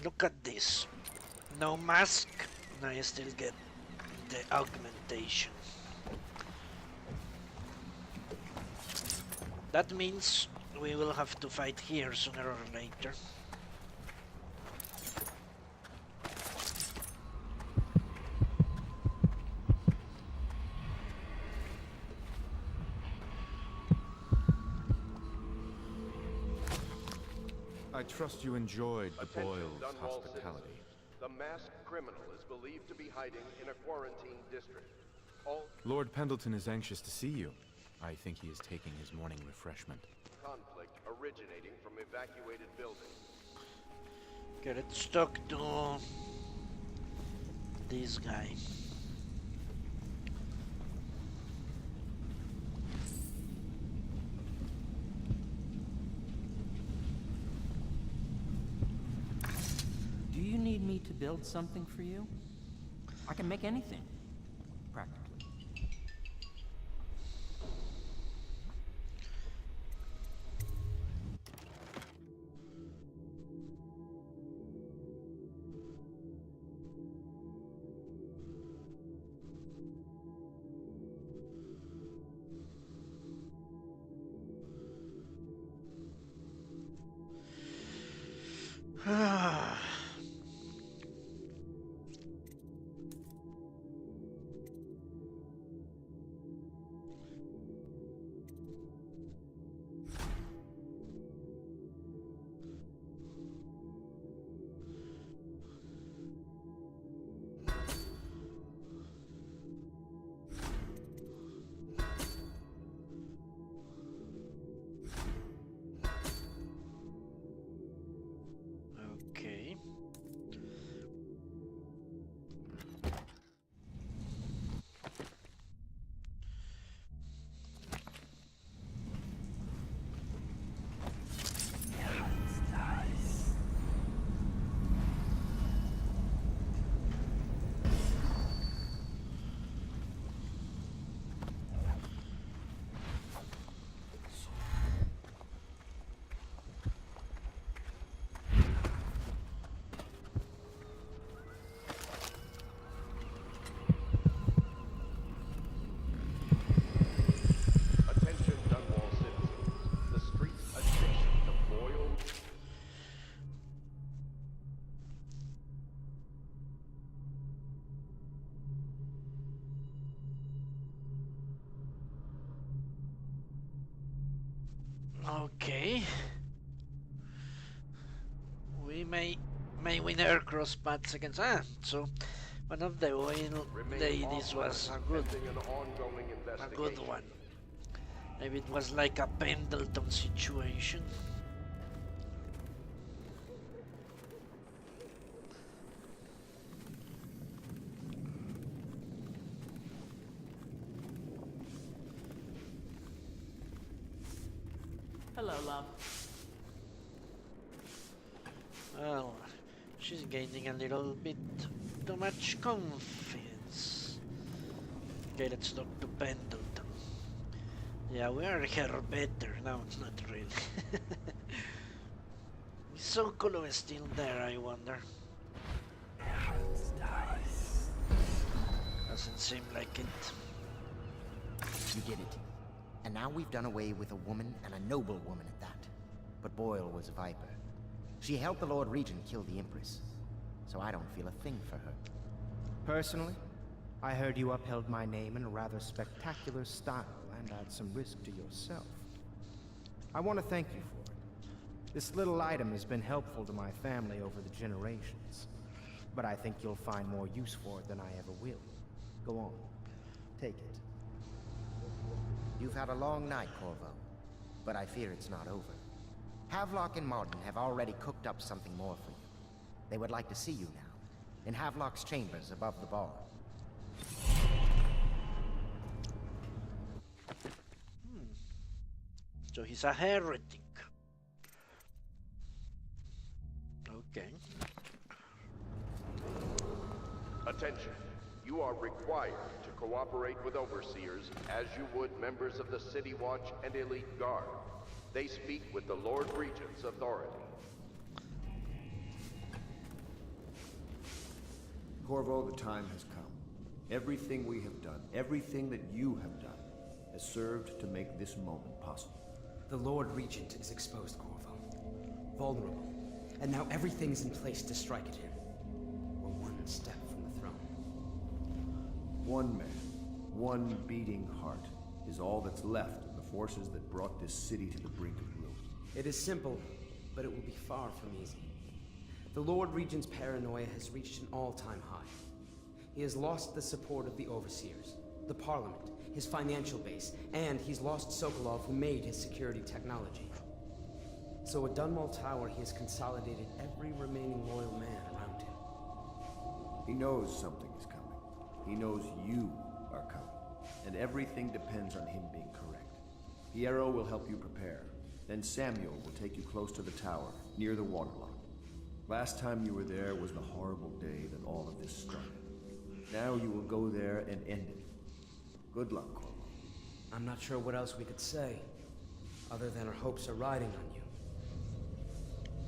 look at this. No mask, and I still get the augmentation. That means we will have to fight here sooner or later. I trust you enjoyed the Boyle's hospitality. The masked criminal is believed to be hiding in a quarantine district. Lord Pendleton is anxious to see you. I think he is taking his morning refreshment. Conflict originating from evacuated buildings. Okay, let's talk to this guy. Do you need me to build something for you? I can make anything, practically. Okay. Okay. We may win our cross paths against. So one of the oil ladies was a good one. Maybe it was like a Pendleton situation. Hello, love. Well, she's gaining a little bit too much confidence. Okay, let's talk to Pendleton. Yeah, we are her better. No, it's not really. Is Sokolo still there, I wonder? Doesn't seem like it. You did it. And now we've done away with a woman, and a noble woman at that. But Boyle was a viper. She helped the Lord Regent kill the Empress. So I don't feel a thing for her. Personally, I heard you upheld my name in a rather spectacular style and add some risk to yourself. I want to thank you for it. This little item has been helpful to my family over the generations. But I think you'll find more use for it than I ever will. Go on. Take it. You've had a long night, Corvo. But I fear it's not over. Havelock and Martin have already cooked up something more for you. They would like to see you now, in Havelock's chambers above the bar. So he's a heretic. Okay. Attention. You are required to cooperate with overseers as you would members of the City Watch and Elite Guard. They speak with the Lord Regent's authority. Corvo, the time has come. Everything we have done, everything that you have done, has served to make this moment possible. The Lord Regent is exposed, Corvo. Vulnerable. And now everything is in place to strike at him. We're one step from the throne. One man, one beating heart, is all that's left of the forces that brought this city to the brink of ruin. It is simple, but it will be far from easy. The Lord Regent's paranoia has reached an all-time high. He has lost the support of the Overseers, the Parliament, his financial base, and he's lost Sokolov, who made his security technology. So at Dunwall Tower, he has consolidated every remaining loyal man around him. He knows something is coming. He knows you are coming. And everything depends on him being correct. Piero will help you prepare. Then Samuel will take you close to the tower, near the waterlock. Last time you were there was the horrible day that all of this started. Now you will go there and end it. Good luck, Corvo. I'm not sure what else we could say, other than our hopes are riding on you.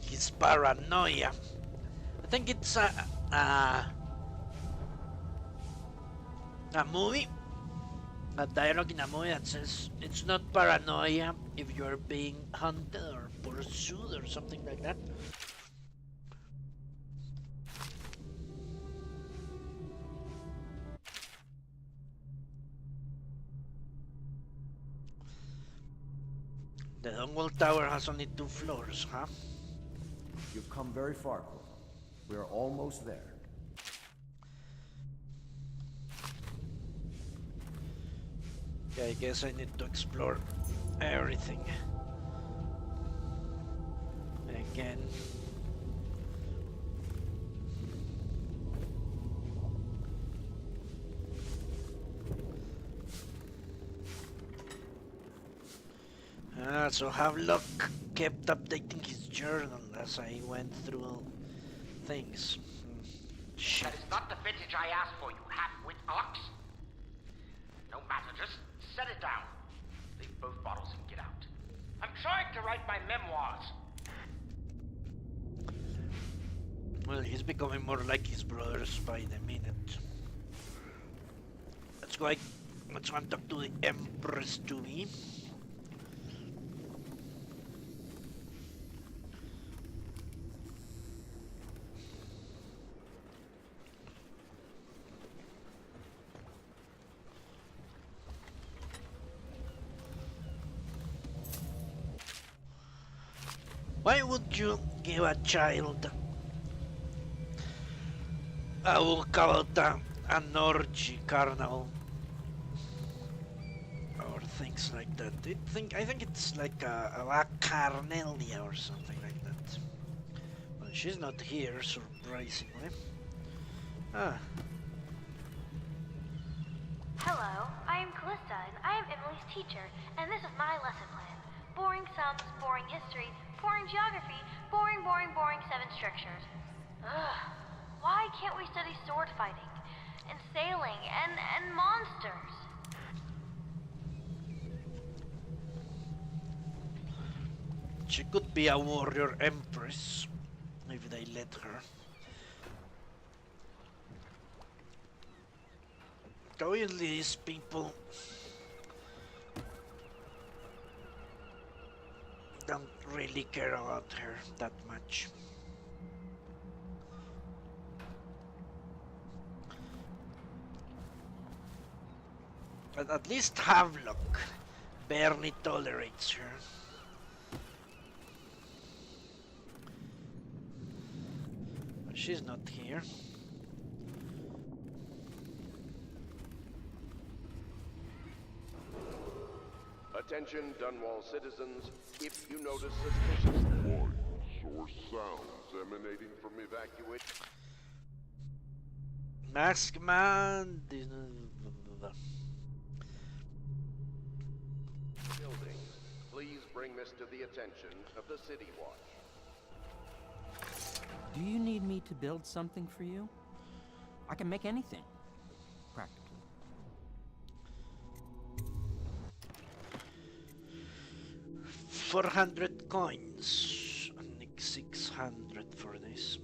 His paranoia. I think it's a movie, a dialogue in a movie that says it's not paranoia if you're being hunted or pursued or something like that. The Dunwall Tower has only 2 floors, huh? You've come very far, Corvo. We are almost there. Yeah, I guess I need to explore everything again. So Havelock kept updating his journal as I went through things. Shit. That is not the vintage I asked for, you half-wit ox. No matter, just set it down. Leave both bottles and get out. I'm trying to write my memoirs. Well, he's becoming more like his brothers by the minute. Let's go and talk to the Empress to me. Why would you give a child a book about an orgy carnival or things like that? I think it's like a carnelia or something like that. Well, she's not here, surprisingly. Ah. Hello, I am Callista, and I am Emily's teacher, and this is my lesson plan. Boring sums, boring history, boring geography, boring 7 structures. Ugh, why can't we study sword fighting, and sailing, and monsters? She could be a warrior empress, if they let her. Obviously these people don't really care about her that much. But at least Havelock barely tolerates her. But she's not here. Attention, Dunwall citizens. If you notice suspicious lights or sounds emanating from evacuation... Mask Man... buildings, please bring this to the attention of the City Watch. Do you need me to build something for you? I can make anything, practically. 400 coins. I need 600 for this.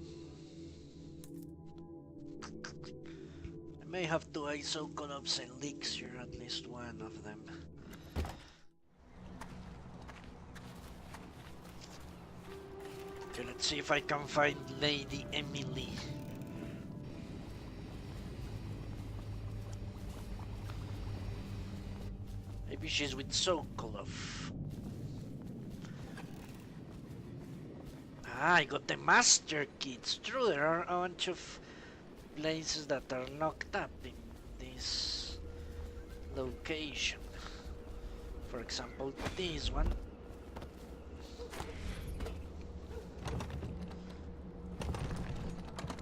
may have to isocolapse elixir, at least one of them. Okay, let's see if I can find Lady Emily. Maybe she's with Sokolov. Ah, I got the master key. It's true, there are a bunch of places that are locked up in this location. For example, this one.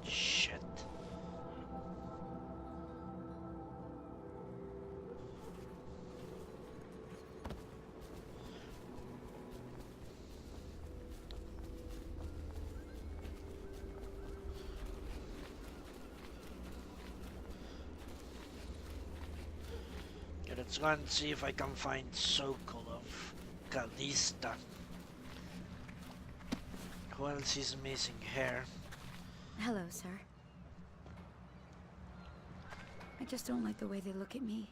Shit. Okay, let's go and see if I can find Sokolov, Kalista. Who else is missing here? Hello, sir. I just don't like the way they look at me.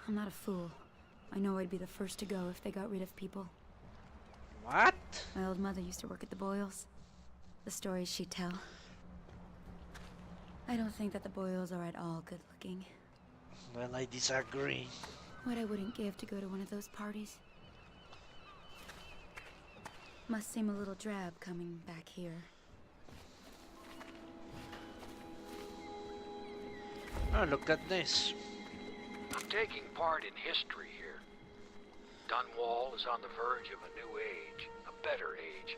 I'm not a fool. I know I'd be the first to go if they got rid of people. What? My old mother used to work at the Boyles. The stories she'd tell. I don't think that the Boyles are at all good looking. Well, I disagree. What I wouldn't give to go to one of those parties. Must seem a little drab coming back here. Oh, look at this. I'm taking part in history here. Dunwall is on the verge of a new age, a better age.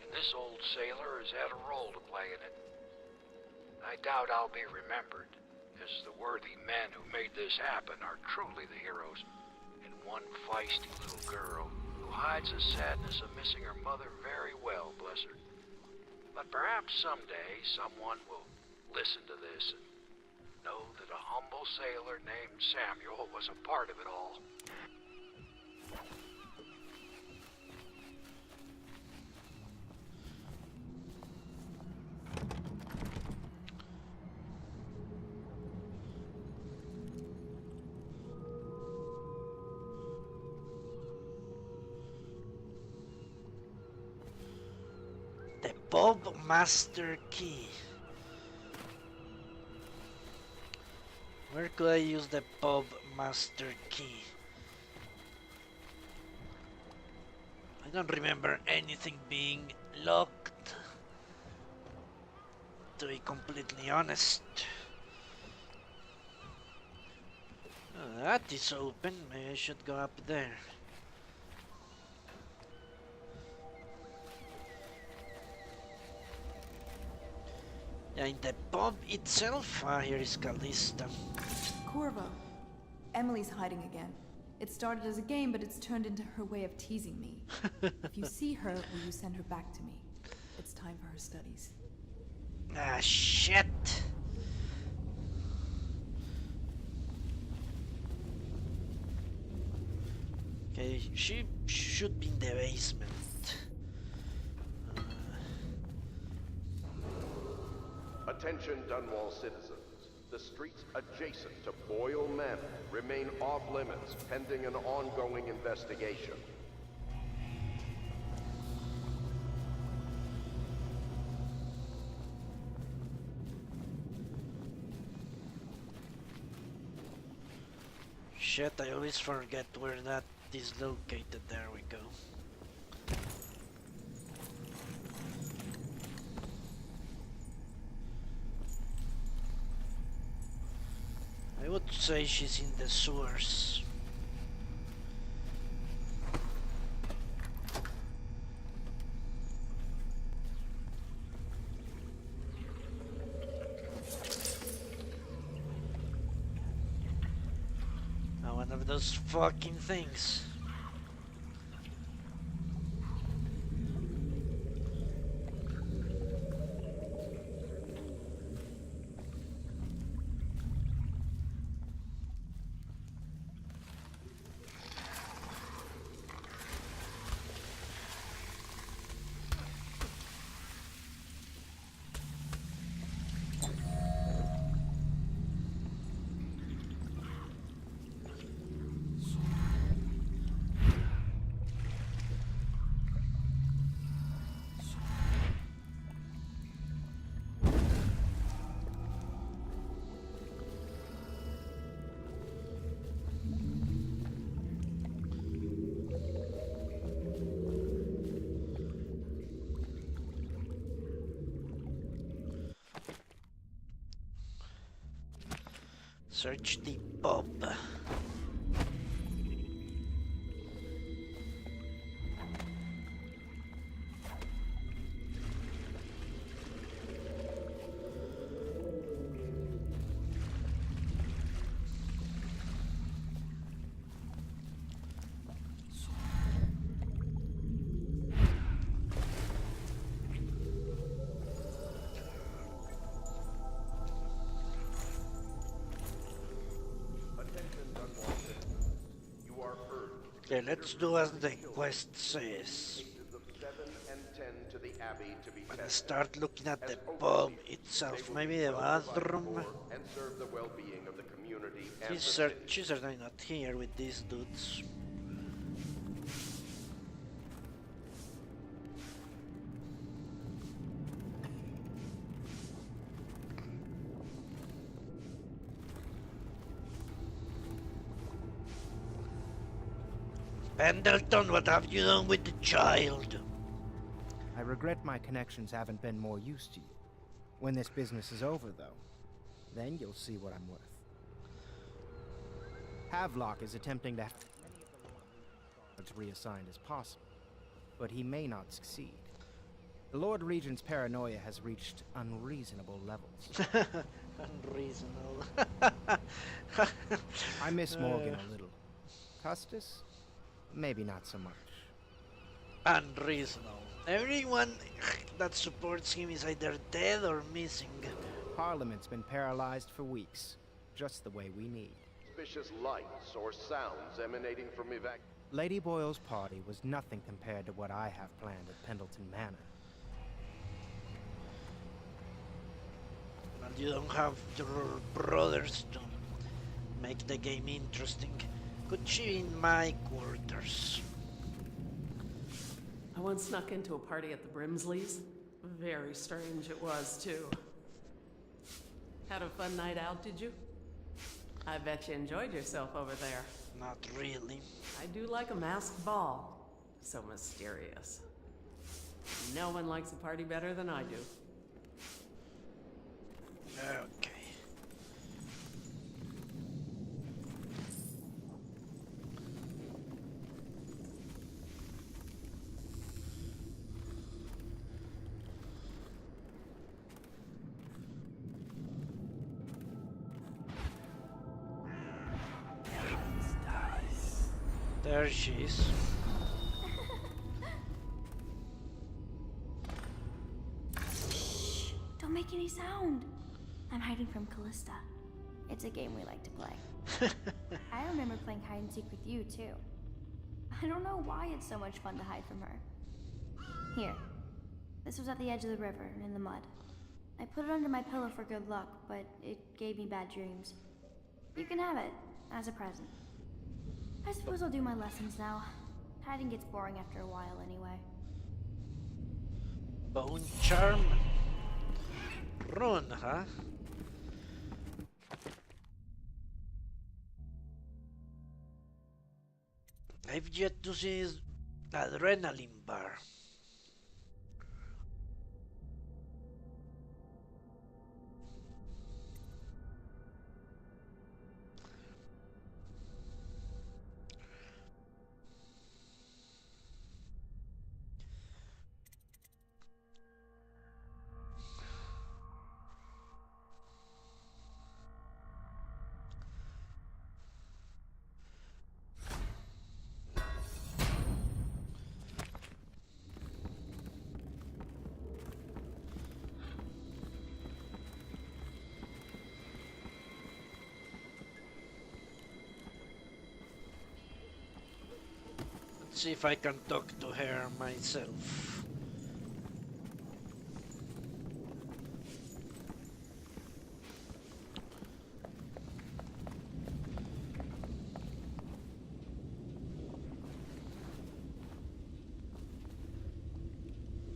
And this old sailor has had a role to play in it. I doubt I'll be remembered, as the worthy men who made this happen are truly the heroes. And one feisty little girl who hides the sadness of missing her mother very well, bless her. But perhaps someday someone will listen to this and know that a humble sailor named Samuel was a part of it all. The Bob Master Key. Where could I use the Bob Master Key? I don't remember anything being locked, to be completely honest. Oh, that is open. Maybe I should go up there. Yeah, in the pub itself. Ah, here is Kalista. Corvo. Emily's hiding again. It started as a game, but it's turned into her way of teasing me. If you see her, will you send her back to me? It's time for her studies. Ah, shit. Okay, she should be in the basement. Attention Dunwall citizens. The streets adjacent to Boyle Manor remain off limits pending an ongoing investigation. Shit, I always forget where that is located. There we go. I would say she's in the sewers. One of those fucking things. Search the pub. Okay, let's do as the quest says. I'm gonna start looking at the pub itself, maybe the bathroom. She's certainly not here with these dudes. Pendleton, what have you done with the child? I regret my connections haven't been more use to you. When this business is over, though, then you'll see what I'm worth. Havelock is attempting to have as many of the Lords reassigned as possible, but he may not succeed. The Lord Regent's paranoia has reached unreasonable levels. Unreasonable. I miss Morgan a little. Custis? Maybe not so much. Unreasonable. Everyone that supports him is either dead or missing. Parliament's been paralyzed for weeks, just the way we need. Suspicious lights or sounds emanating from Lady Boyle's party was nothing compared to what I have planned at Pendleton Manor. And you don't have your brothers to make the game interesting. Could she be in my quarters? I once snuck into a party at the Brimsleys. Very strange it was, too. Had a fun night out, did you? I bet you enjoyed yourself over there. Not really. I do like a masked ball. So mysterious. No one likes a party better than I do. Okay. There she is. Shh! Don't make any sound. I'm hiding from Callista. It's a game we like to play. I remember playing hide and seek with you, too. I don't know why it's so much fun to hide from her. Here. This was at the edge of the river, in the mud. I put it under my pillow for good luck, but it gave me bad dreams. You can have it, as a present. I suppose I'll do my lessons now. Hiding gets boring after a while anyway. Bone charm? Rune, huh? I've yet to see his adrenaline bar. See if I can talk to her myself.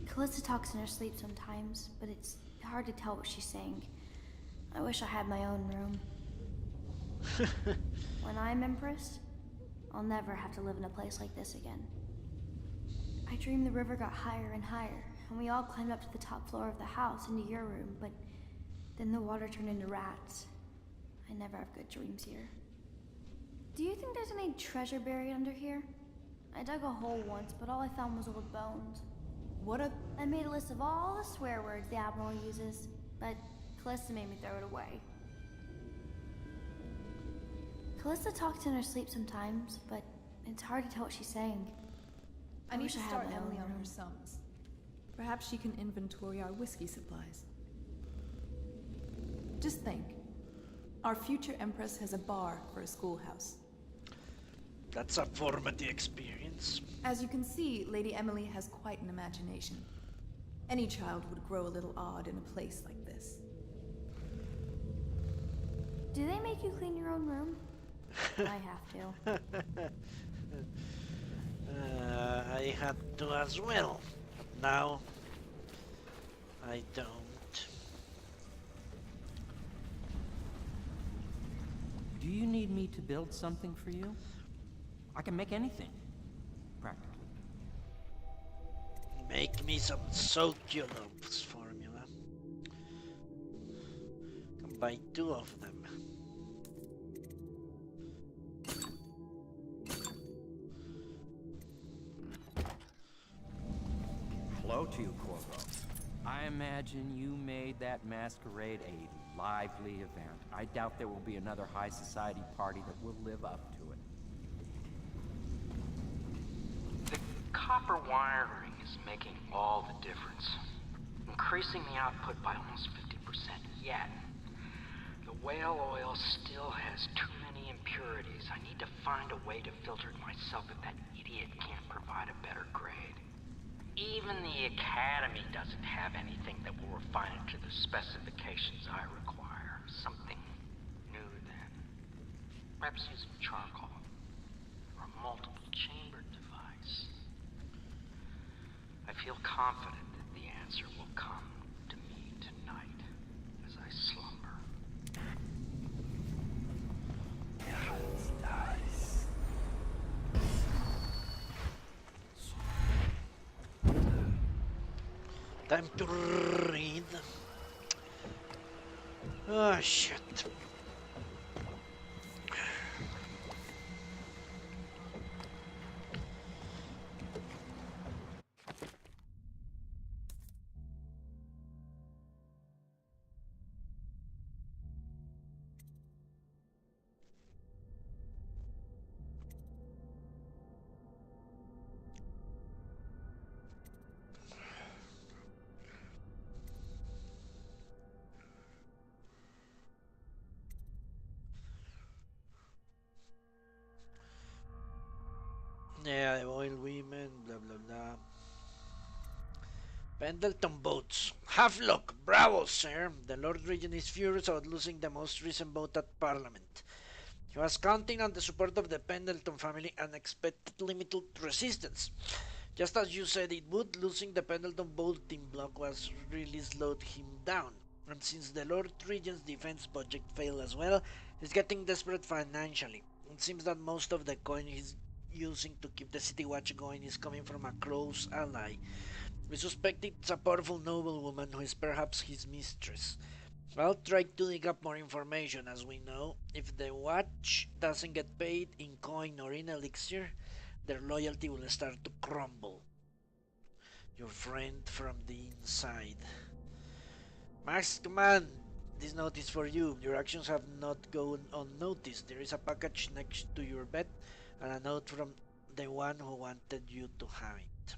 Callista talks in her sleep sometimes, but it's hard to tell what she's saying. I wish I had my own room. When I'm Empress, I'll never have to live in a place like this again. I dreamed the river got higher and higher, and we all climbed up to the top floor of the house into your room, but then the water turned into rats. I never have good dreams here. Do you think there's any treasure buried under here? I dug a hole once, but all I found was old bones. I made a list of all the swear words the Admiral uses, but Callista made me throw it away. Callista talks in her sleep sometimes, but it's hard to tell what she's saying. I need wish to I had start my Emily own on her room. sums. Perhaps she can inventory our whiskey supplies. Just think. Our future Empress has a bar for a schoolhouse. That's a formative experience. As you can see, Lady Emily has quite an imagination. Any child would grow a little odd in a place like this. Do they make you clean your own room? I have to. I had to as well. Now I don't. Do you need me to build something for you? I can make anything, practically. Make me some succulents formula. Can buy 2 of them. Hello to you, Corvo. I imagine you made that masquerade a lively event. I doubt there will be another high society party that will live up to it. The copper wiring is making all the difference, increasing the output by almost 50%. Yet, the whale oil still has too many impurities. I need to find a way to filter it myself if that idiot can't provide a better grade. Even the Academy doesn't have anything that will refine it to the specifications I require. Something new then. Perhaps using charcoal or a multiple chambered device. I feel confident that the answer will come to me tonight as I slumber. Time to read. Oh shit. Yeah, the oil women, blah blah blah. Pendleton boats. Havelock, bravo, sir. The Lord Regent is furious about losing the most recent vote at Parliament. He was counting on the support of the Pendleton family and expected limited resistance. Just as you said it would, losing the Pendleton voting bloc was really slowed him down. And since the Lord Regent's defense budget failed as well, he's getting desperate financially. It seems that most of the coin he's using to keep the city watch going is coming from a close ally. We suspect it's a powerful noblewoman who is perhaps his mistress. I'll try to dig up more information. As we know, if the watch doesn't get paid in coin or in elixir, their loyalty will start to crumble. Your friend from the inside. Masked man, this note is for you. Your actions have not gone unnoticed. There is a package next to your bed and a note from the one who wanted you to have it.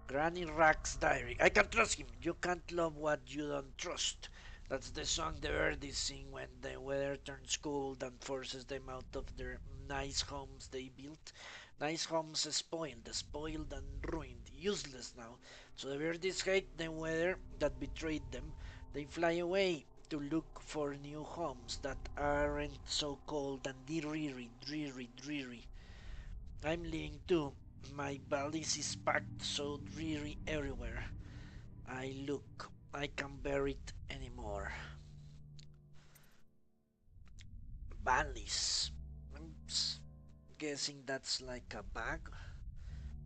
Granny Rack's diary. I can trust him. You can't love what you don't trust. That's the song the birdies sing when the weather turns cold and forces them out of their nice homes they built. Nice homes spoiled and ruined, useless now. So the birdies hate the weather that betrayed them. They fly away to look for new homes that aren't so cold and dreary. I'm leaving too. My valise is packed so dreary everywhere I look. I can't bear it anymore. Valise. I'm guessing that's like a bag.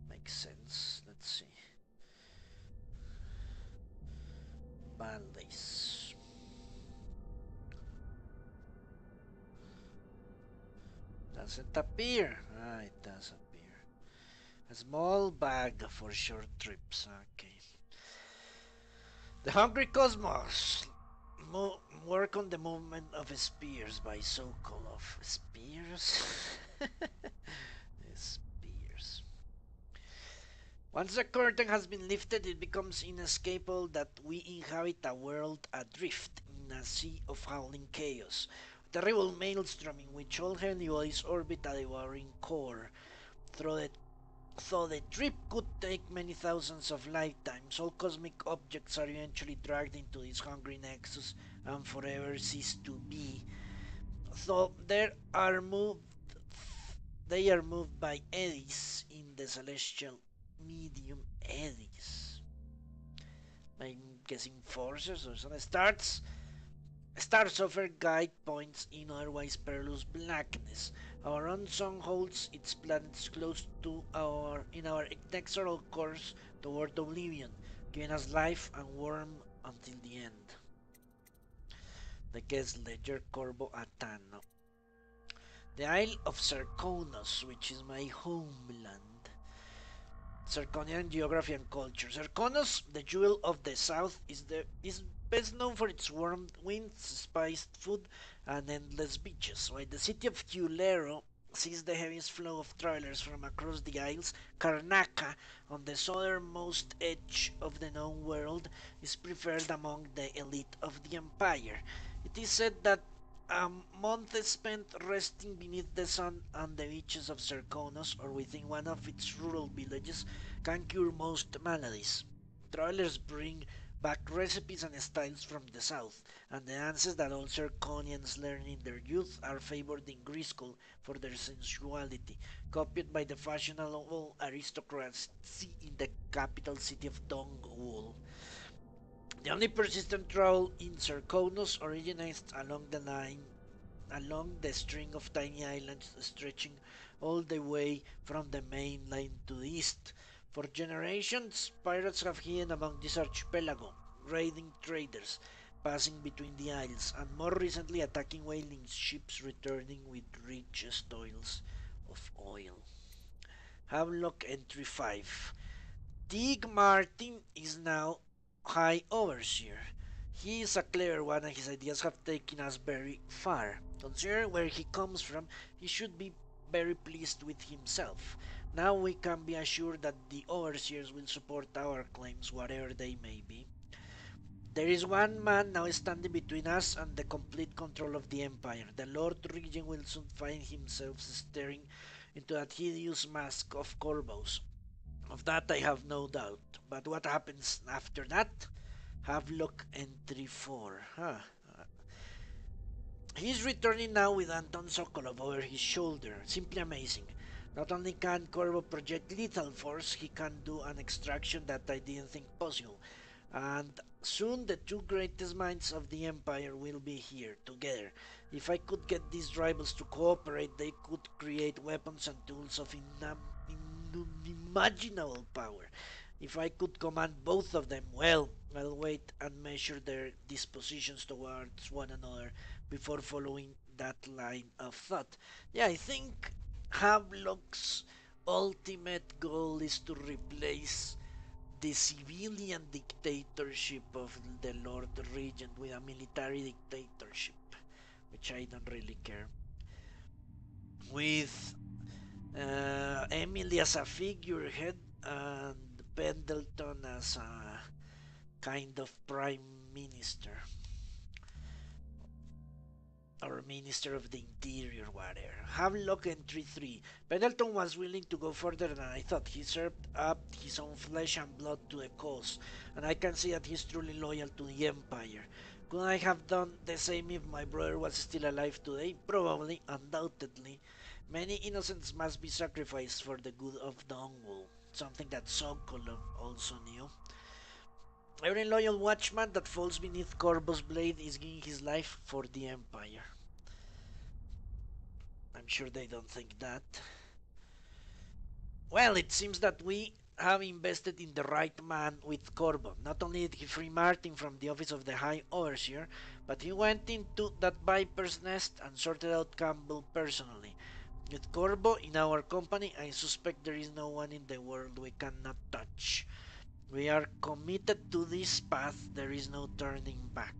Makes sense. Let's see. valleys. Doesn't appear. Ah, it does appear. A small bag for short trips. Okay. The Hungry Cosmos. Work on the movement of spears by Sokolov. Spears? Spears. Once the curtain has been lifted, it becomes inescapable that we inhabit a world adrift in a sea of howling chaos. A terrible maelstrom in which all heavenly bodies orbit a devouring core. Though the trip could take many thousands of lifetimes, all cosmic objects are eventually dragged into this hungry nexus and forever cease to be. Though they are moved by eddies in the celestial medium. Eddies. I'm guessing forces or something. Stars offer guide points in otherwise perilous blackness. Our own sun holds its planets close to in our inexorable course toward oblivion, giving us life and warmth until the end. The guest ledger Corvo Atano. The Isle of Serkonos, which is my homeland. Zirconian geography and culture. Serkonos, the jewel of the south, is best known for its warm winds, spiced food, and endless beaches. While the city of Tulero sees the heaviest flow of travelers from across the isles, Karnaca, on the southernmost edge of the known world, is preferred among the elite of the empire. It is said that a month spent resting beneath the sun on the beaches of Serkonos or within one of its rural villages can cure most maladies. Travelers bring back recipes and styles from the south, and the dances that all Serkonians learn in their youth are favored in Grayskull for their sensuality, copied by the fashionable aristocracy in the capital city of Dongwall. The only persistent travel in Serkonos originates along the string of tiny islands stretching all the way from the mainland to the east. For generations, pirates have hidden among this archipelago, raiding traders, passing between the isles, and more recently attacking whaling ships returning with rich spoils of oil. Havelock Entry 5. Tig Martin is now High Overseer. He is a clever one and his ideas have taken us very far. Considering where he comes from, he should be very pleased with himself. Now we can be assured that the Overseers will support our claims, whatever they may be. There is one man now standing between us and the complete control of the Empire. The Lord Regent will soon find himself staring into that hideous mask of Corvos. Of that I have no doubt. But what happens after that? Havelock Entry 4. He's returning now with Anton Sokolov over his shoulder. Simply amazing. Not only can Corvo project lethal force, he can do an extraction that I didn't think possible. And soon the two greatest minds of the Empire will be here, together. If I could get these rivals to cooperate, they could create weapons and tools of unimaginable power. If I could command both of them, well, I'll wait and measure their dispositions towards one another before following that line of thought. Yeah, I think Havelock's ultimate goal is to replace the civilian dictatorship of the Lord Regent with a military dictatorship, which I don't really care. With Emily as a figurehead and Pendleton as a kind of prime minister or minister of the interior, whatever. Havelock Entry 3. Pendleton was willing to go further than I thought. He served up his own flesh and blood to the cause, and I can see that he's truly loyal to the Empire. Could I have done the same if my brother was still alive today? Probably, undoubtedly. Many innocents must be sacrificed for the good of Dongwall, something that Sokolov also knew. Every loyal watchman that falls beneath Corvo's blade is giving his life for the Empire. I'm sure they don't think that. Well, it seems that we have invested in the right man with Corvo. Not only did he free Martin from the office of the High Overseer, but he went into that Viper's nest and sorted out Campbell personally. With Corvo in our company, I suspect there is no one in the world we cannot touch. We are committed to this path, there is no turning back.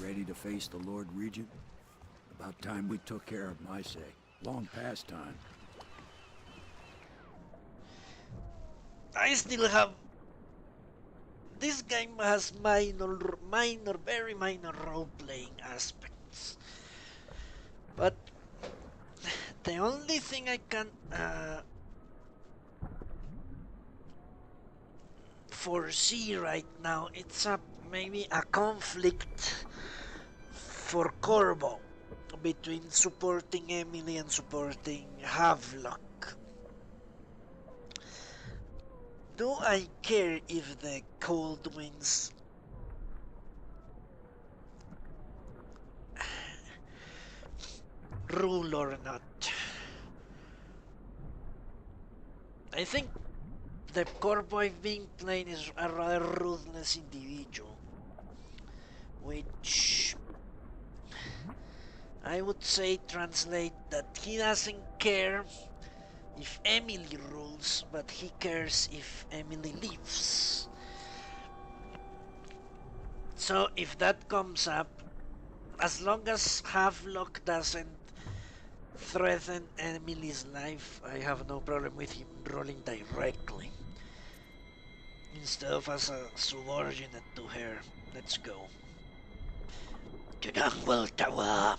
Ready to face the Lord Regent? About time we took care of my say. Long past time. I still have... This game has very minor role-playing aspects. But the only thing I can foresee right now, it's maybe a conflict for Corvo between supporting Emily and supporting Havelock. Do I care if the cold winds rule or not? I think the Corvo I've been playing is a rather ruthless individual, which I would say translate that he doesn't care if Emily rules, but he cares if Emily lives. So if that comes up, as long as Havelock doesn't threaten Emily's life, I have no problem with him ruling directly, instead of as a subordinate to her. Let's go. To Dunwell Tower.